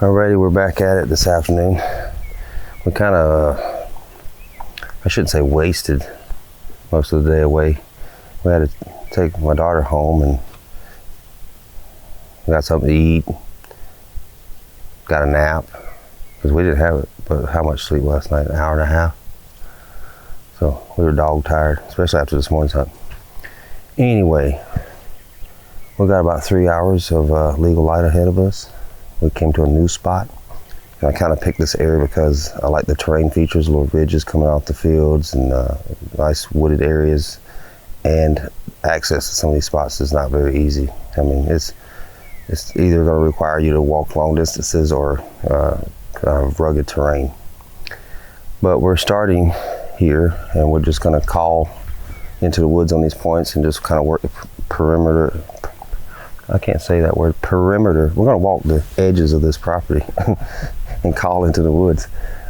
Alrighty, we're back at it this afternoon. We kind of, I shouldn't say wasted most of the day away. We had to take my daughter home and we got something to eat, got a nap, because we didn't have it, but how much sleep last night? An hour and a half. So we were dog tired, especially after this morning's hunt. Anyway, we got about 3 hours of legal light ahead of us. We came to a new spot. And I kind of picked this area because I like the terrain features, little ridges coming off the fields and nice wooded areas. And access to some of these spots is not very easy. I mean, it's either going to require you to walk long distances or kind of rugged terrain. But we're starting here and we're just going to call into the woods on these points and just kind of work the perimeter. I can't say that word, perimeter. We're going to walk the edges of this property and call into the woods.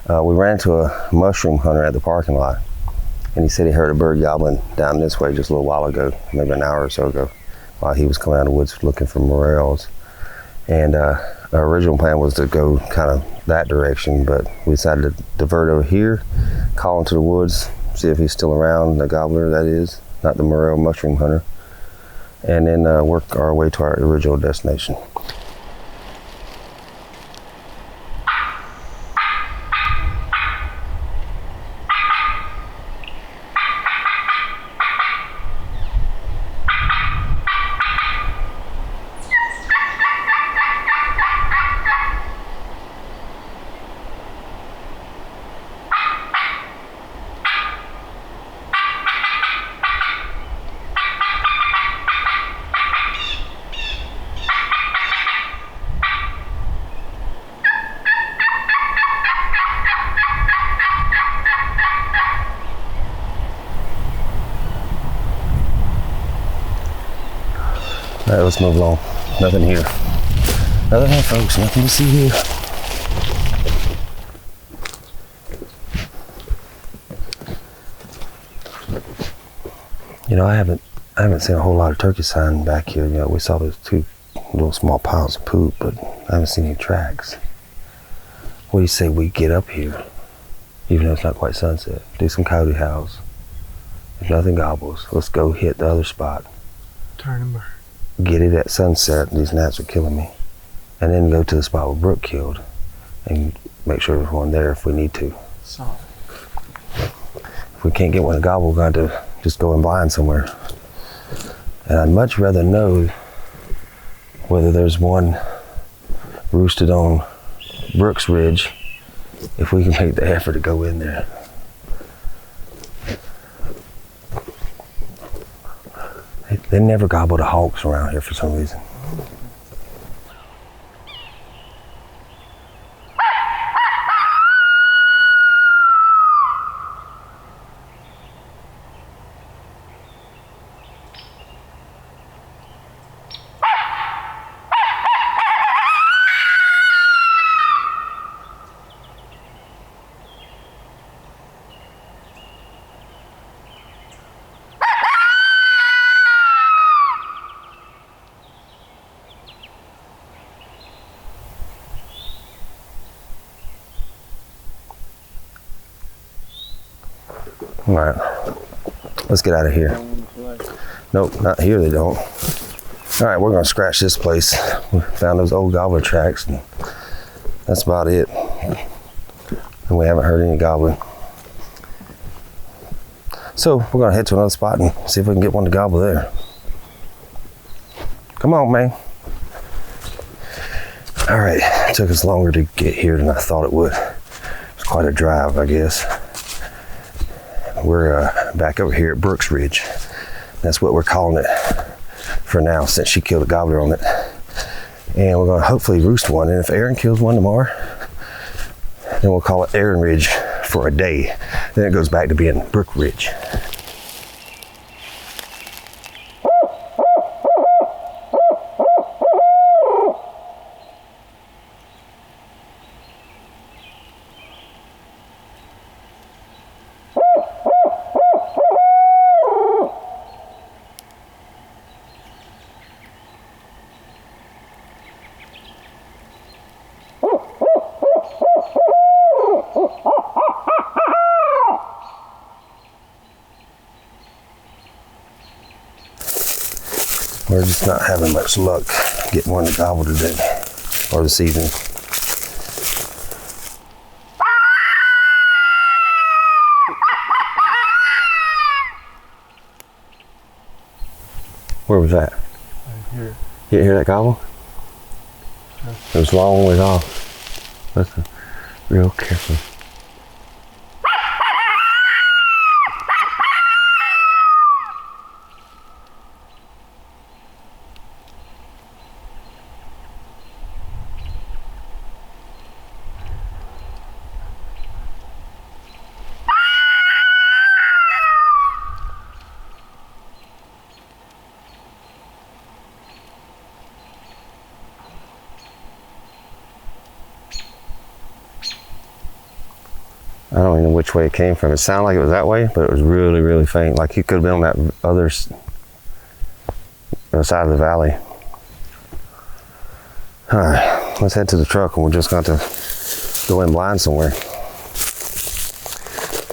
We ran into a mushroom hunter at the parking lot, and he said he heard a bird gobbling down this way just a little while ago, maybe an hour or so ago, while he was coming out of the woods looking for morels. And our original plan was to go kind of that direction, but we decided to divert over here, call into the woods, see if he's still around, the gobbler that is, not the morel mushroom hunter, and then work our way to our original destination. All right, let's move along. Nothing here. Nothing here, folks. Nothing to see here. You know, I haven't seen a whole lot of turkey sign back here. You know, we saw those two little small piles of poop, but I haven't seen any tracks. What do you say we get up here, even though it's not quite sunset? Do some coyote howls. If nothing gobbles, let's go hit the other spot. Turn and burn. Get it at sunset, these gnats are killing me. And then go to the spot where Brooke killed and make sure there's one there if we need to. Solid. If we can't get one to gobble, we're going to just go in blind somewhere. And I'd much rather know whether there's one roosted on Brooks Ridge if we can make the effort to go in there. They never gobble the hawks around here for some reason. All right, let's get out of here. Nope, not here they don't. All right, we're gonna scratch this place. We found those old gobbler tracks and that's about it. And we haven't heard any gobbling. So we're gonna head to another spot and see if we can get one to gobble there. Come on, man. All right, it took us longer to get here than I thought it would. It was quite a drive, I guess. We're back over here at Brooks Ridge. That's what we're calling it for now, since she killed a gobbler on it. And we're gonna hopefully roost one. And if Aaron kills one tomorrow, then we'll call it Aaron Ridge for a day. Then it goes back to being Brook Ridge. We're just not having much luck getting one to gobble today, or this evening. Where was that? Right here. You hear that gobble? Yeah. It was a long ways off. Listen, real careful. I don't even know which way it came from. It sounded like it was that way, but it was really, really faint. Like he could have been on that other side of the valley. All right, let's head to the truck and we're just going to go in blind somewhere.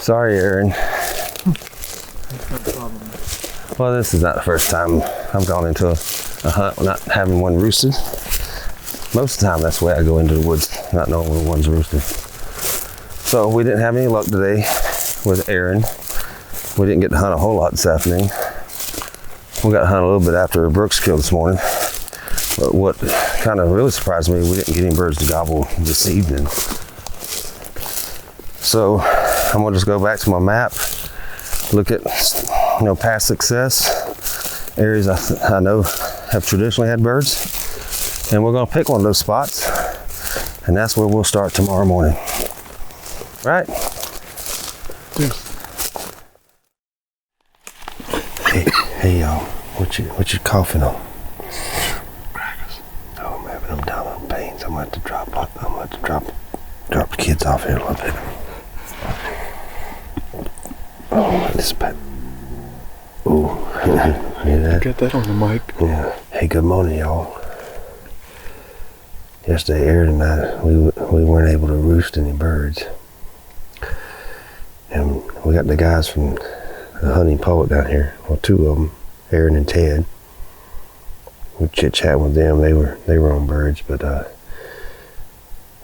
Sorry, Aaron. That's not a problem. Well, this is not the first time I've gone into a hunt not having one roosted. Most of the time, that's the way I go into the woods, not knowing when one's roosted. So we didn't have any luck today with Aaron. We didn't get to hunt a whole lot this afternoon. We got to hunt a little bit after Brooks killed this morning. But what kind of really surprised me, we didn't get any birds to gobble this evening. So I'm gonna just go back to my map, look at past success, areas I know have traditionally had birds, and we're gonna pick one of those spots, and that's where we'll start tomorrow morning. Right? Hey y'all, what you coughing on? Crackers. Oh man, but I'm down on pains. I'm gonna have to drop the kids off here a little bit. Oh, this bad. Ooh, hear that? Get that on the mic. Yeah. Hey, good morning, y'all. Yesterday, Aaron and I, we weren't able to roost any birds. And we got the guys from the hunting poet down here. Well, two of them, Aaron and Ted. We chit-chat with them. They were on birds, but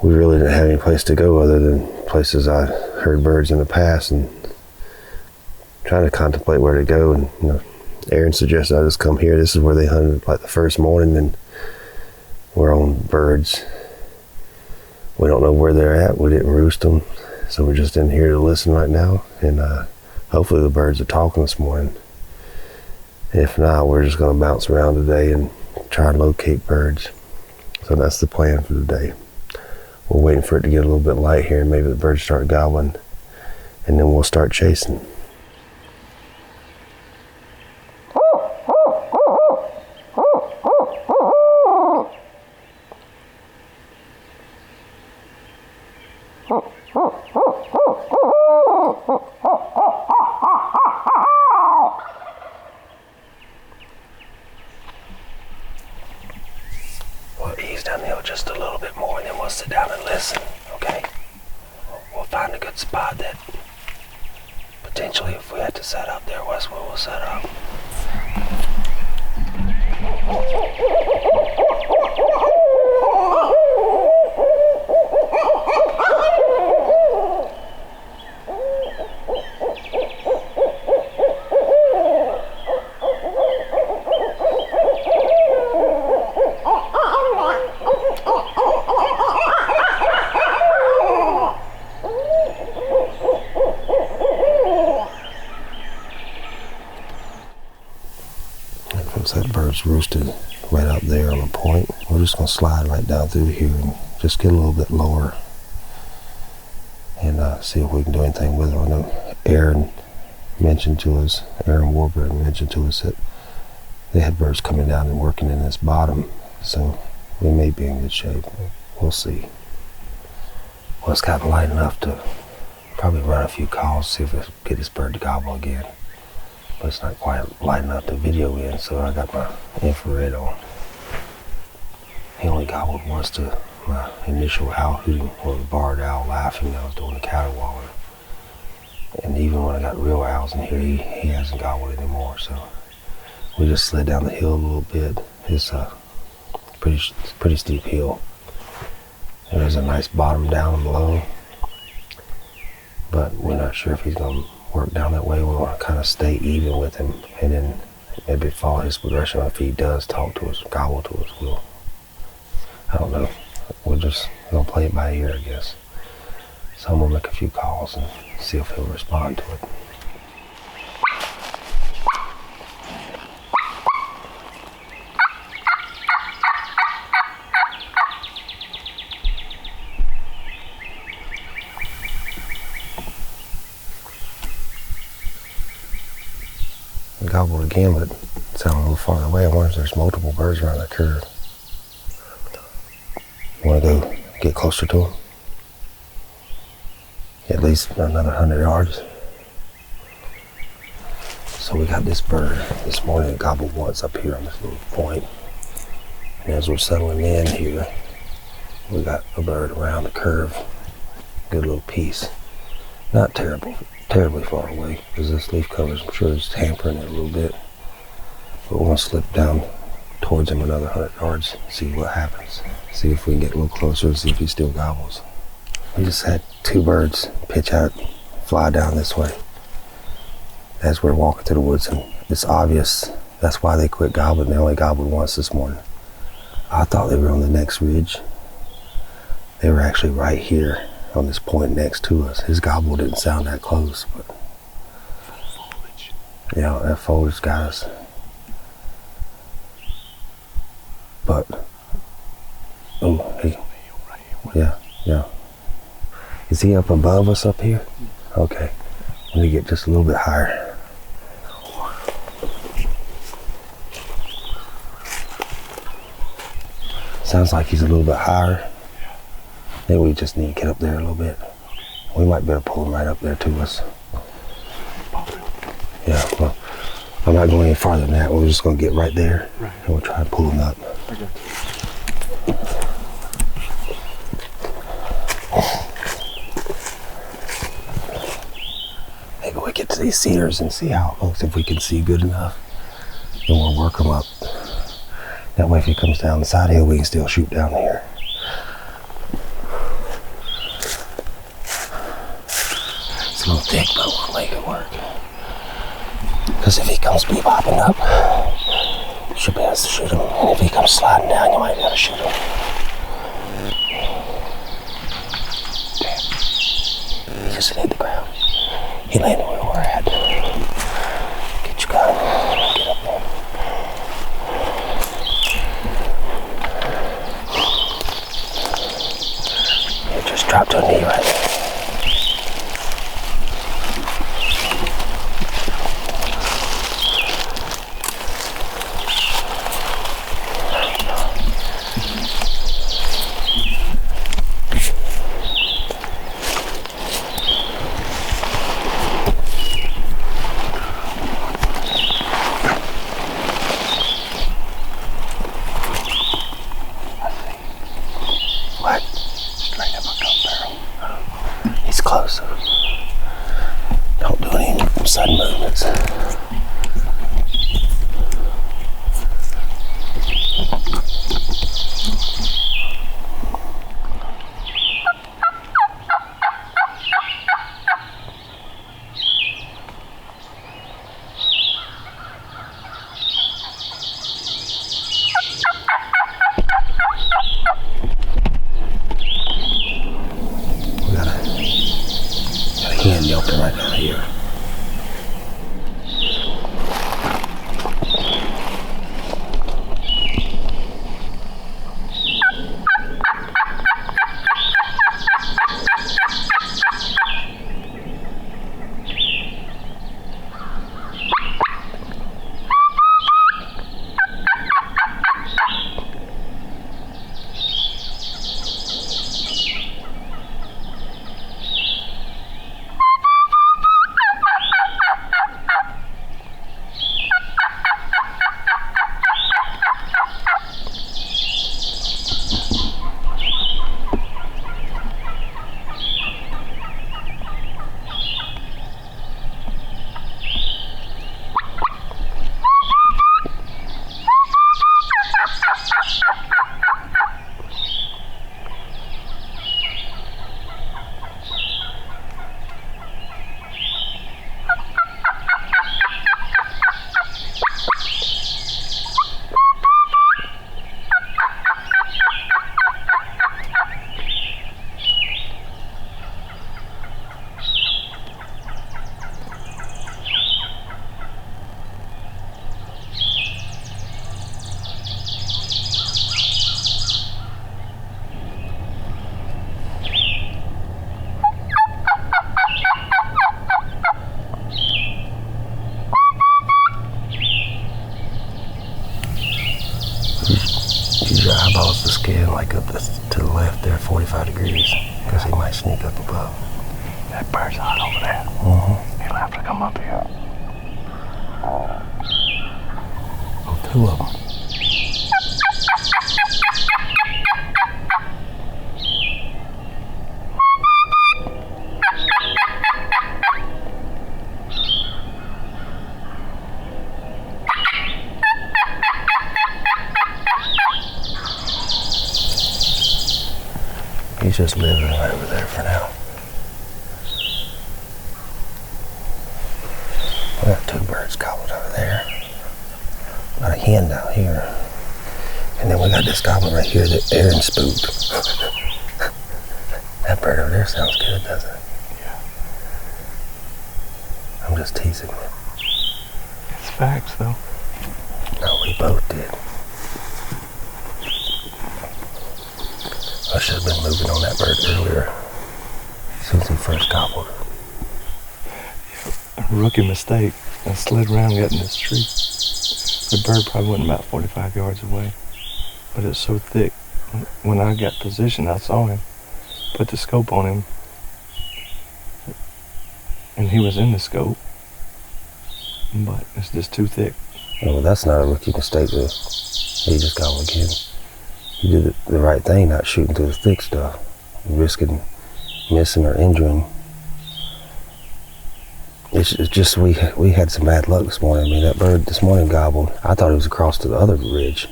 we really didn't have any place to go other than places I heard birds in the past, and trying to contemplate where to go. And Aaron suggested I just come here. This is where they hunted like the first morning, and we're on birds. We don't know where they're at. We didn't roost them. So we're just in here to listen right now, and hopefully the birds are talking this morning. If not, we're just going to bounce around today and try and locate birds. So that's the plan for today. We're waiting for it to get a little bit light here, and maybe the birds start gobbling, and then we'll start chasing. We'll ease down the hill just a little bit more, and then we'll sit down and listen, okay? We'll find a good spot that potentially, if we had to set up there, that's where we'll set up. That bird's roosted right out there on the point. We're just going to slide right down through here and just get a little bit lower and see if we can do anything with it. I know Aaron Warburton mentioned to us that they had birds coming down and working in this bottom, so we may be in good shape. We'll see. Well, it's gotten light enough to probably run a few calls, see if we get this bird to gobble again. But it's not quite light enough to video in, so I got my infrared on. He only gobbled once to my initial owl hooting, or the barred owl laughing that I was doing the caterwauling. And even when I got real owls in here, he hasn't gobbled anymore. So we just slid down the hill a little bit. It's a pretty steep hill. And there's a nice bottom down below. But we're not sure if he's going to work down that way. We want to kind of stay even with him, and then maybe follow his progression. If he does talk to us, gobble to us, I don't know. We're just going to play it by ear, I guess. So I'm going to make a few calls and see if he'll respond to it. Gobbled again, but it sounded a little farther away. I wonder if there's multiple birds around the curve. You want to go get closer to him? At least another 100 yards. So we got this bird this morning that gobbled once up here on this little point. And as we're settling in here, we got a bird around the curve. Good little piece. Not terribly far away, because this leaf cover, I'm sure, is hampering it a little bit. But we want to slip down towards him another 100 yards, see what happens. See if we can get a little closer and see if he still gobbles. We just had two birds pitch out, fly down this way as we're walking through the woods, and it's obvious that's why they quit gobbling. They only gobbled once this morning. I thought they were on the next ridge. They were actually right here on this point next to us. His gobble didn't sound that close, but foliage. Yeah, that foliage got us. But oh, hey, yeah. Is he up above us up here? Okay, let me get just a little bit higher. Sounds like he's a little bit higher. Maybe we just need to get up there a little bit. We might be able to pull him right up there to us. Yeah, well, I'm not going any farther than that. We're just going to get right there, and we'll try to pull him up. Okay. Maybe we get to these cedars and see how it looks, if we can see good enough. And we'll work him up. That way if he comes down the side hill, we can still shoot down here. It's a little thick, but we'll make it work. Because if he comes bebopping up, you should be able to shoot him. And if he comes sliding down, you might be able to shoot him. Damn. He just hit the ground. He landed where we're at. Get your gun. Get up there. Yeah, just drop to a knee right there. to the left there, 45 degrees, because he might sneak up above. That bird's hot over there. He'll have to come up here. Oh, two of them. He's just living right over there for now. We got two birds gobbled over there. Got a hen down here. And then we got this gobbler right here that Aaron spooked. That bird over there sounds good, doesn't it? Yeah. I'm just teasing you. It's facts, though. No, we both did. I should have been moving on that bird earlier, since he first gobbled. A rookie mistake. I slid around getting this tree. The bird probably went about 45 yards away, but it's so thick. When I got positioned, I saw him, put the scope on him, and he was in the scope, but it's just too thick. Oh, well, that's not a rookie mistake, though. He just gobbled again. You did the right thing, not shooting through the thick stuff, risking missing or injuring. It's just we had some bad luck this morning. I mean, that bird this morning gobbled. I thought it was across to the other ridge.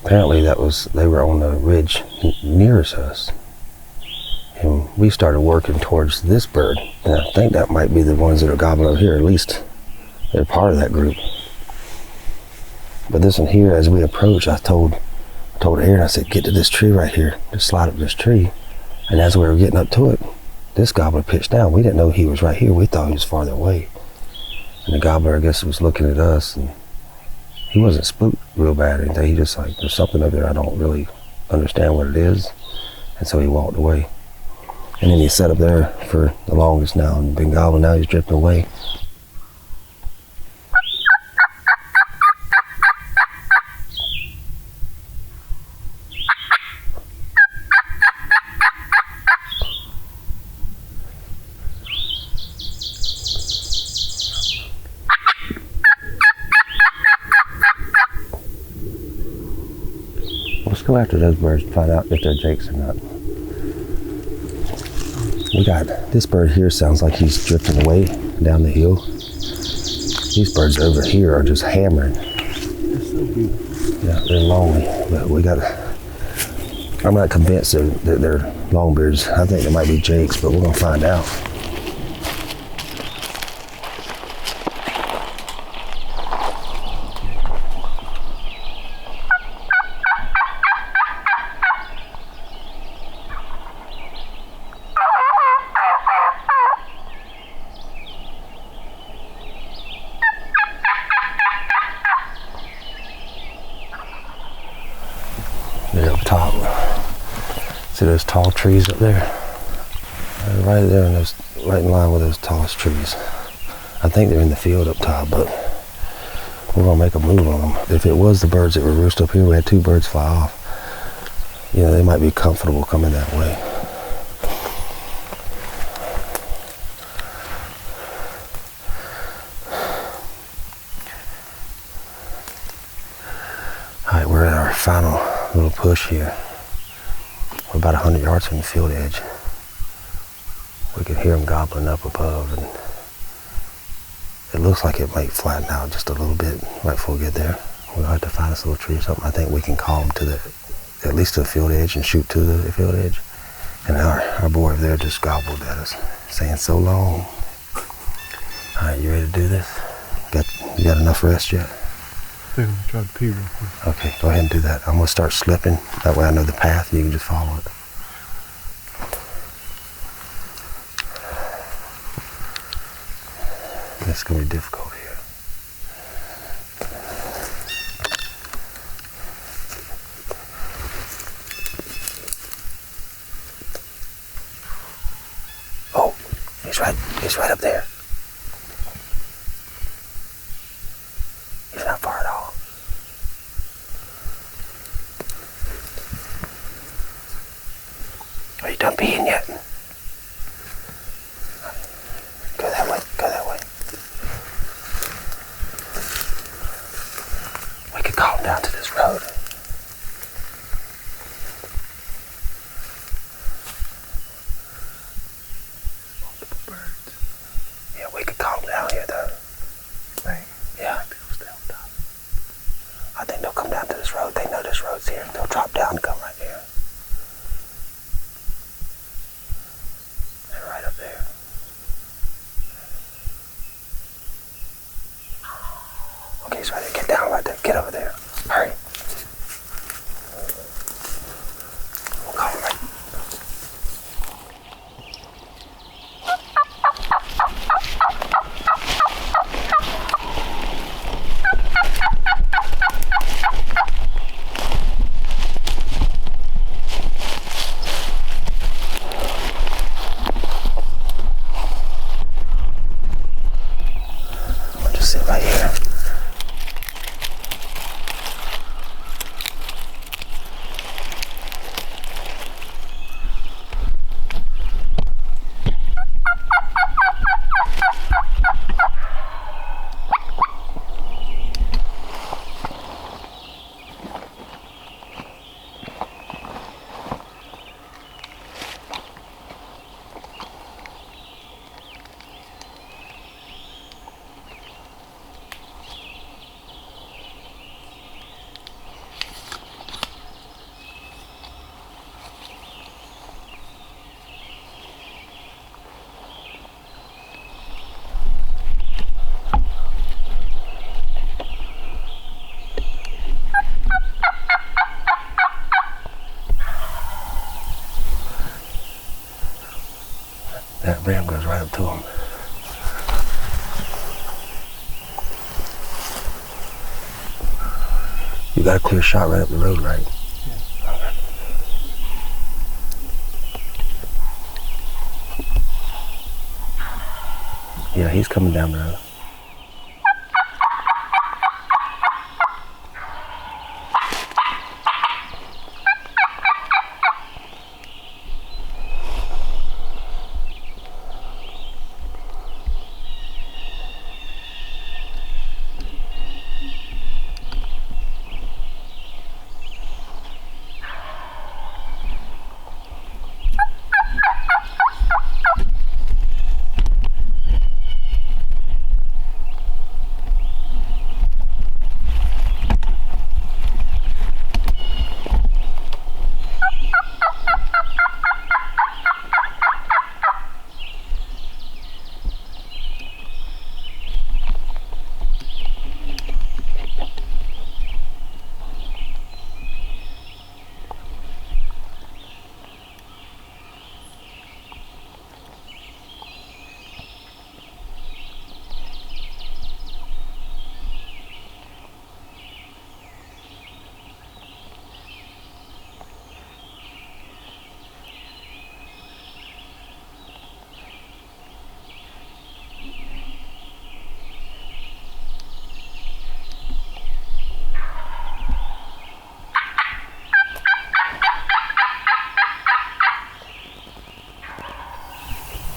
Apparently they were on the ridge nearest us. And we started working towards this bird. And I think that might be the ones that are gobbling over here. At least they're part of that group. But this one here, as we approached, I told Aaron, I said, get to this tree right here. Just slide up this tree. And as we were getting up to it, this gobbler pitched down. We didn't know he was right here. We thought he was farther away. And the gobbler, I guess, was looking at us, and he wasn't spooked real bad or anything. He just like, there's something up there, I don't really understand what it is. And so he walked away. And then he sat up there for the longest now and been gobbling. Now he's drifting away. Let's go after those birds and find out if they're jakes or not. We got this bird here, sounds like he's drifting away down the hill. These birds over here are just hammering. They're so beautiful. Yeah, they're lonely, but I'm not convinced that they're longbeards. I think they might be jakes, but we're gonna find out. They're up top. See those tall trees up there? They're right there, and right in line with those tallest trees. I think they're in the field up top, but we're gonna make a move on them. If it was the birds that were roosted up here, we had two birds fly off. You know, they might be comfortable coming that way. All right, we're at our final little push here. We're about 100 yards from the field edge. We can hear them gobbling up above, and it looks like it might flatten out just a little bit right before we get there. We'll have to find this little tree or something. I think we can call them to at least to the field edge and shoot to the field edge. And our boy over there just gobbled at us, saying so long. All right, you ready to do this? You got enough rest yet? I think I'm gonna try to pee real quick. Okay, go ahead and do that. I'm gonna start slipping. That way I know the path and you can just follow it. It's gonna be difficult here. Oh, he's right up there. He's not far at all. Are you done peeing yet? Go that way, go that way. We could call him down to this road. Multiple birds. Yeah, we could call him down here though. Right. Yeah. I think they'll come down to this road. They know this road's here. They'll drop down and come right here. They're right up there. Okay, he's ready to get down right there. Get over there. Hurry. We'll call him right. We'll just sit right here. That ram goes right up to him. You got a clear shot right up the road, right? Yeah. Okay. Yeah, he's coming down the road.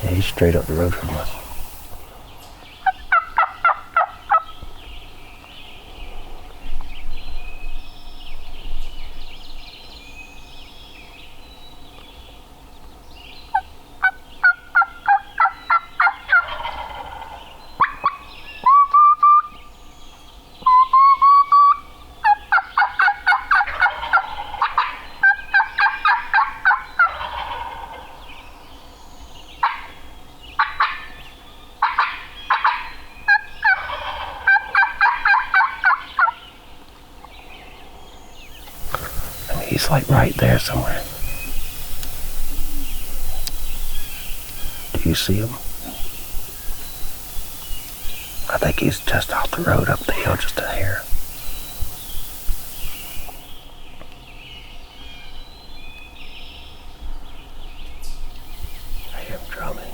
Yeah, he's straight up the road from us. He's like right there somewhere. Do you see him? I think he's just off the road up the hill just a hair. I hear him drumming.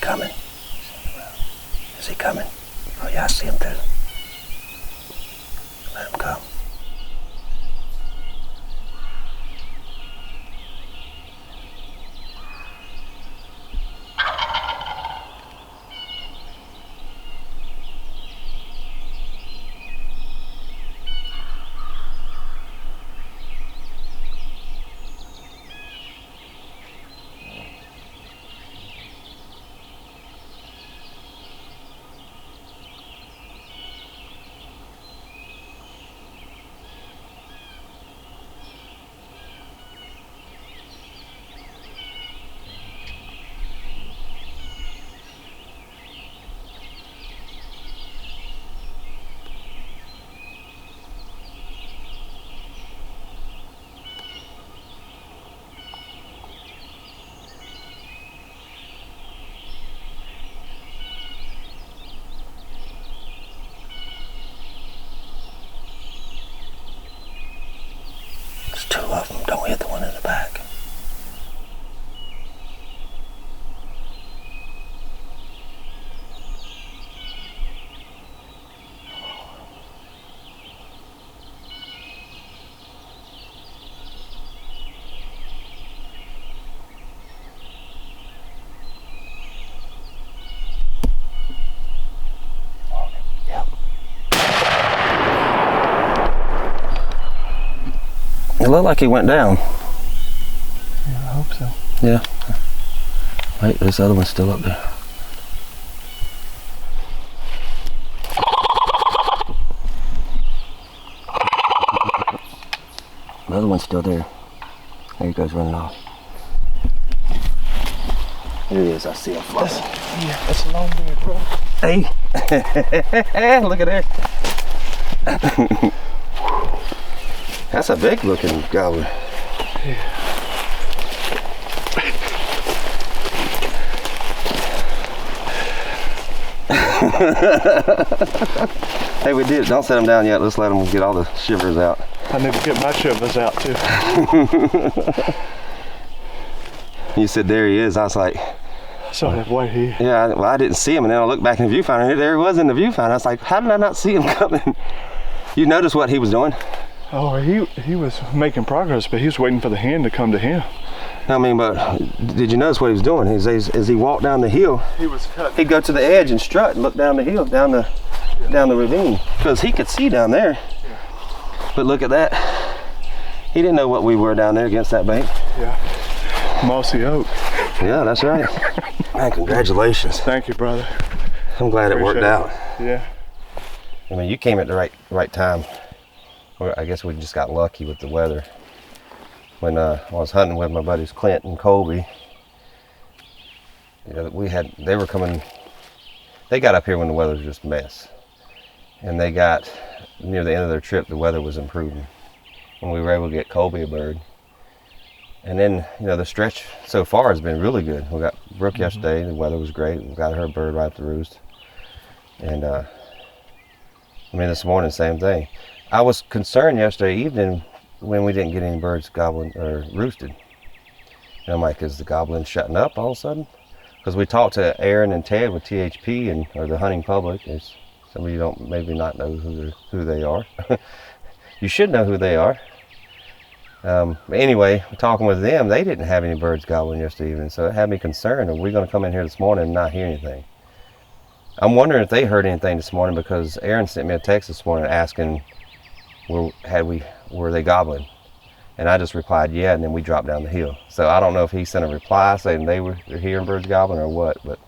coming? Is he coming? Oh yeah, I see him too. Let him come. There's two of them. Don't hit the one in the back. It looked like he went down. Yeah, I hope so. Yeah. Wait, this other one's still up there. The other one's still there. There he goes running off. There he is, I see him flying. Yeah, that's a long beard, bro. Hey! Look at there. That's a big looking gobbler. Yeah. Hey, we did. Don't set him down yet. Let's let him get all the shivers out. I need to get my shivers out too. You said there he is. I was like, I saw that white here. yeah, well, I didn't see him, and then I looked back in the viewfinder. There he was in the viewfinder. I was like, how did I not see him coming? You noticed what he was doing? Oh, he was making progress, but he was waiting for the hand to come to him. I mean, but did you notice what he was doing? As he walked down the hill, He was cutting. he'd go to the edge and strut and look down the hill, down the ravine, because he could see down there. Yeah. But look at that. He didn't know what we were down there against that bank. Yeah. Mossy oak. Yeah, that's right. Man, congratulations. Thank you, brother. I'm glad it worked Appreciate out. Yeah. I mean, you came at the right time. Or I guess we just got lucky with the weather. When I was hunting with my buddies Clint and Colby, you know, they were coming. They got up here when the weather was just a mess, and they got near the end of their trip. The weather was improving, and we were able to get Colby a bird. And then, you know, the stretch so far has been really good. We got Brooke yesterday. The weather was great. We got her bird right at the roost. And I mean, this morning, same thing. I was concerned yesterday evening when we didn't get any birds gobbling or roosted. And I'm like, is the gobbling shutting up all of a sudden? Because we talked to Aaron and Ted with THP or the hunting public. As some of you don't maybe not know who they are. You should know who they are. Anyway, talking with them, they didn't have any birds gobbling yesterday evening, so it had me concerned. Are we going to come in here this morning and not hear anything? I'm wondering if they heard anything this morning, because Aaron sent me a text this morning asking, were they gobbling? And I just replied, yeah, and then we dropped down the hill. So I don't know if he sent a reply saying they're hearing birds gobbling or what, but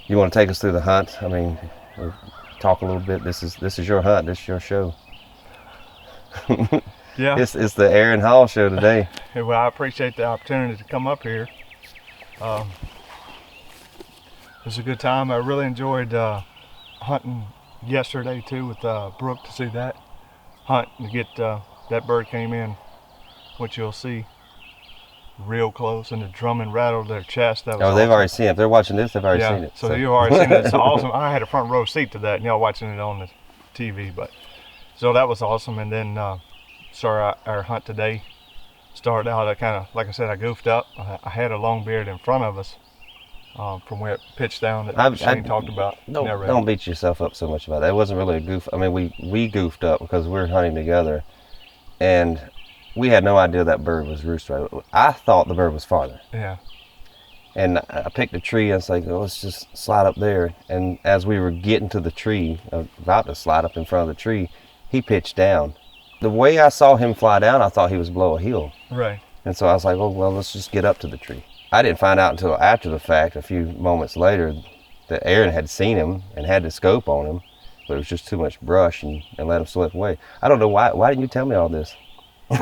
you want to take us through the hunt? I mean, we'll talk a little bit. This is your hunt. This is your show. Yeah. It's the Aaron Hall show today. Well, I appreciate the opportunity to come up here. It was a good time. I really enjoyed hunting yesterday too with Brooke to see that hunt and get that bird came in, which you'll see real close, and the drum and rattle of their chest. That was they've awesome. already seen it. If they're watching this, they've already seen it. So you've already seen it. It's awesome. I had a front row seat to that, and y'all watching it on the TV. But so that was awesome. And then our hunt today started out. I kind of, like I said, I goofed up. I had a long beard in front of us, from where it pitched down that Shane talked about. Don't beat yourself up so much about that. It wasn't really a goof. I mean, we goofed up because we were hunting together, and we had no idea that bird was rooster. I thought the bird was farther. Yeah. And I picked a tree. I was like, oh, let's just slide up there. And as we were getting to the tree, about to slide up in front of the tree, he pitched down. The way I saw him fly down, I thought he was below a hill. Right. And so I was like, oh, well, let's just get up to the tree. I didn't find out until after the fact, a few moments later, that Aaron had seen him and had the scope on him, but it was just too much brush and let him slip away. I don't know why didn't you tell me all this?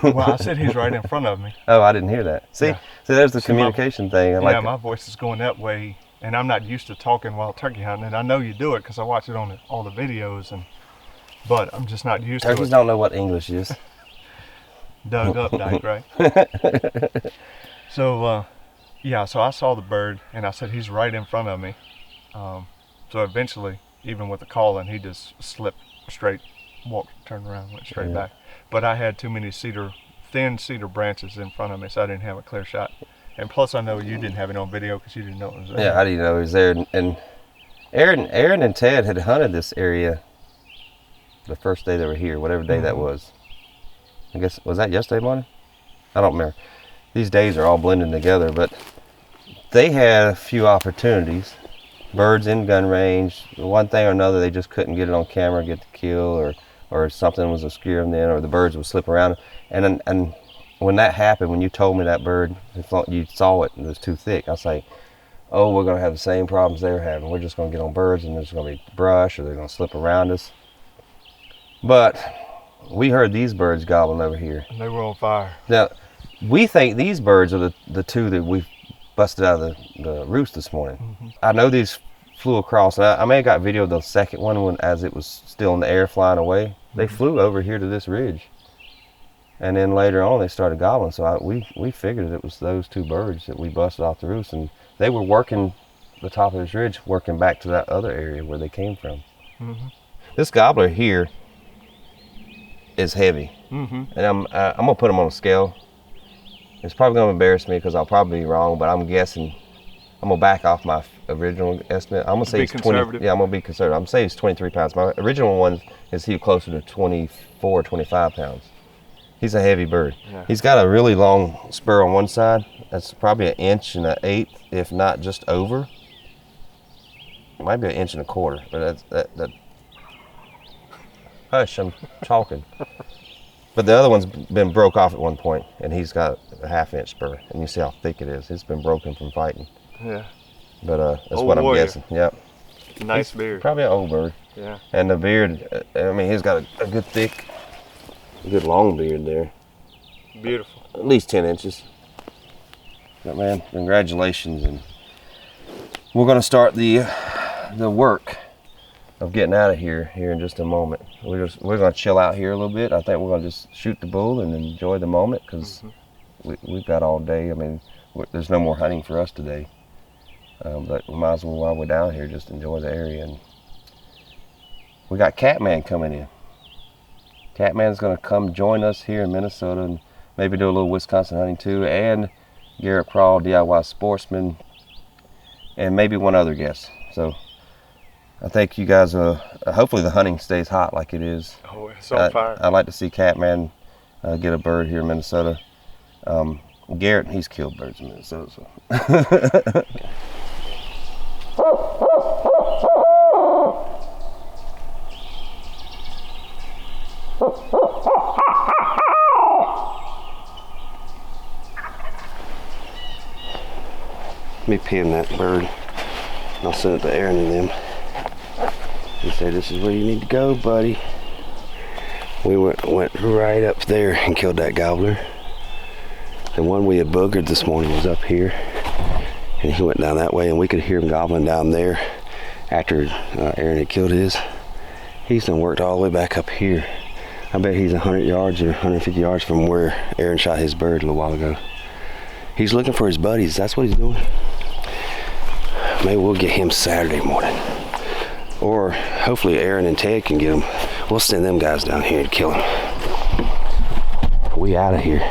Well, I said he's right in front of me. Oh, I didn't hear that. See, so there's the communication thing. My voice is going that way, and I'm not used to talking while turkey hunting, and I know you do it because I watch it on all the videos, but I'm just not used to it. Turkeys don't know what English is. Dug up, Dyke, right? So, so I saw the bird, and I said, he's right in front of me. So eventually, even with the calling, he just slipped straight, turned around, went straight back. But I had too many thin cedar branches in front of me, so I didn't have a clear shot. And plus, I know you didn't have it on video because you didn't know it was there. Yeah, I didn't know it was there. And Aaron and Ted had hunted this area the first day they were here, whatever day that was. I guess, was that yesterday morning? I don't remember. These days are all blending together, but they had a few opportunities. Birds in gun range, one thing or another, they just couldn't get it on camera, get the kill, or something was obscuring them, or the birds would slip around. And when that happened, when you told me that bird, you saw it and it was too thick, I was like, oh, we're going to have the same problems they're having. We're just going to get on birds and there's going to be brush or they're going to slip around us. But we heard these birds gobbling over here. And they were on fire. Now, we think these birds are the two that we busted out of the roost this morning. I know these flew across. I may have got video of the second one as it was still in the air flying away. They flew over here to this ridge. And then later on they started gobbling. So we figured it was those two birds that we busted off the roost. And they were working the top of this ridge, working back to that other area where they came from. This gobbler here is heavy. And I'm gonna put him on a scale. It's probably gonna embarrass me because I'll probably be wrong, but I'm guessing I'm gonna back off my original estimate. I'm gonna say he's 20. Yeah, I'm gonna be conservative. I'm gonna say he's 23 pounds. My original one is he closer to 24, 25 pounds. He's a heavy bird. Yeah. He's got a really long spur on one side. That's probably 1 inch and 1/8, if not just over. It might be 1 1/4 inches, but that. Hush, I'm talking. But the other one's been broke off at one point, and he's got a 1/2 inch spur, and you see how thick it is. It's been broken from fighting. Yeah. But that's old what I'm warrior. Guessing. Yep. Nice beard. Probably an old bird. Yeah. And the beard, I mean, he's got a good thick, good long beard there. Beautiful. At least 10 inches. But man, congratulations, and we're gonna start the work of getting out of here in just a moment. We're gonna chill out here a little bit. I think we're gonna just shoot the bull and enjoy the moment because we've got all day. I mean, there's no more hunting for us today, but we might as well, while we're down here, just enjoy the area. And we got Catman coming in. Catman's gonna come join us here in Minnesota and maybe do a little Wisconsin hunting too, and Garrett Prawl, DIY Sportsman, and maybe one other guest. So I think you guys, hopefully the hunting stays hot like it is. Oh, it's on fire. I'd like to see Catman get a bird here in Minnesota. Garrett, he's killed birds in Minnesota. So. Let me pin that bird, and I'll send it to Aaron and them. He said, "This is where you need to go, buddy." We went right up there and killed that gobbler. The one we had boogered this morning was up here, and he went down that way, and we could hear him gobbling down there after Aaron had killed his. He's done worked all the way back up here. I bet he's 100 yards or 150 yards from where Aaron shot his bird a little while ago. He's looking for his buddies. That's what he's doing. Maybe we'll get him Saturday morning. Or hopefully Aaron and Ted can get him. We'll send them guys down here to kill him. We out of here.